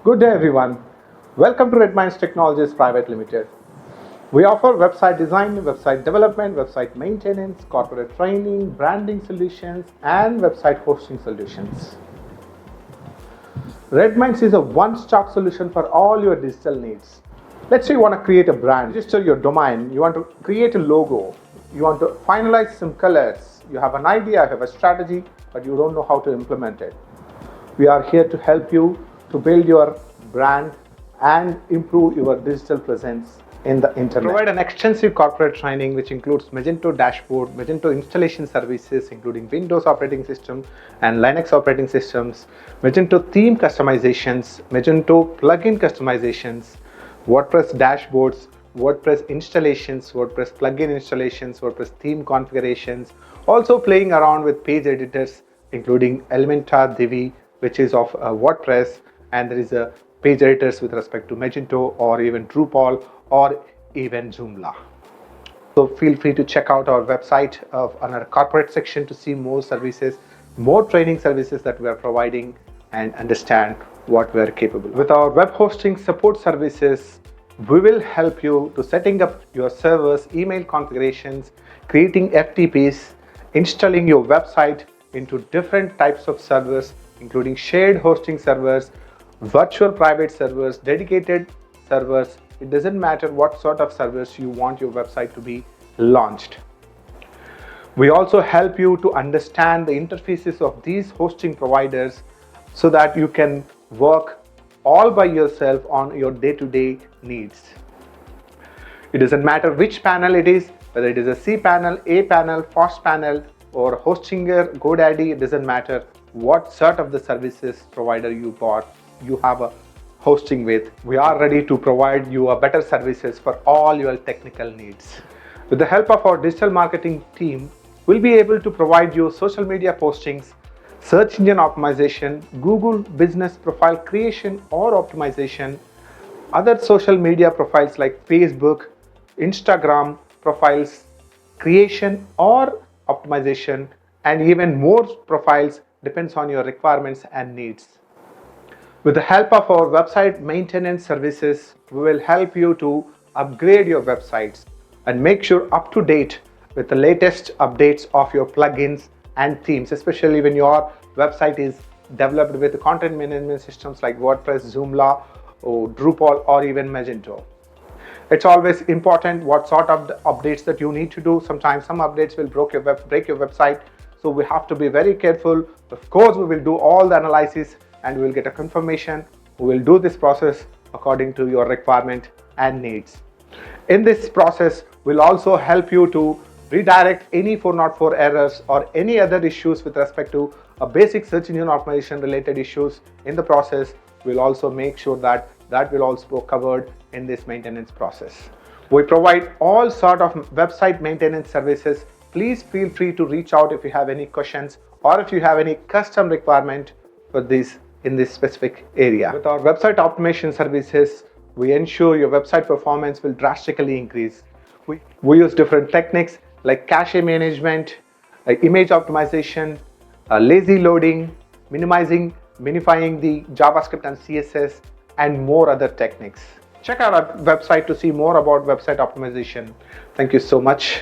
Good day everyone. Welcome to RedMinds Technologies Private Limited. We offer website design, website development, website maintenance, corporate training, branding solutions, and website hosting solutions. RedMinds is a one-stop solution for all your digital needs. Let's say you want to create a brand, register your domain, you want to create a logo, you want to finalize some colors, you have an idea, you have a strategy, but you don't know how to implement it. We are here to help you to build your brand and improve your digital presence in the internet. Provide an extensive corporate training which includes Magento dashboard, Magento installation services including Windows operating system and Linux operating systems, Magento theme customizations, Magento plugin customizations, WordPress dashboards, WordPress installations, WordPress plugin installations, WordPress theme configurations, also playing around with page editors including Elementor, Divi, which is of WordPress, and there is a page editors with respect to Magento or even Drupal or even Joomla. So feel free to check out our website on our corporate section to see more services, more training services that we are providing and understand what we are capable of. With our web hosting support services, we will help you to setting up your servers, email configurations, creating FTPs, installing your website into different types of servers, including shared hosting servers, virtual private servers, dedicated servers. It doesn't matter what sort of servers you want your website to be launched. We also help you to understand the interfaces of these hosting providers so that you can work all by yourself on your day-to-day needs. It doesn't matter which panel it is, whether it is a cPanel, A panel, FOSS panel, or Hostinger, GoDaddy. It doesn't matter what sort of the services provider you bought, you have a hosting with. We are ready to provide you a better services for all your technical needs. With the help of our digital marketing team, we'll be able to provide you social media postings, search engine optimization, Google business profile creation or optimization, other social media profiles like Facebook, Instagram profiles creation or optimization, and even more profiles depends on your requirements and needs. With the help of our website maintenance services, we will help you to upgrade your websites and make sure up to date with the latest updates of your plugins and themes, especially when your website is developed with content management systems like WordPress, Joomla, or Drupal, or even Magento. It's always important what sort of updates that you need to do. Sometimes some updates will break your website, so we have to be very careful. Of course, we will do all the analysis and we will get a confirmation. We will do this process according to your requirement and needs. In this process, we'll also help you to redirect any 404 errors or any other issues with respect to a basic search engine optimization related issues. In the process, we'll also make sure that will also be covered in this maintenance process. We provide all sort of website maintenance services. Please feel free to reach out if you have any questions or if you have any custom requirement for this in this specific area. With our website optimization services, we ensure your website performance will drastically increase. We use different techniques like cache management, image optimization, lazy loading, minifying the JavaScript and CSS, and more other techniques. Check out our website to see more about website optimization. Thank you so much.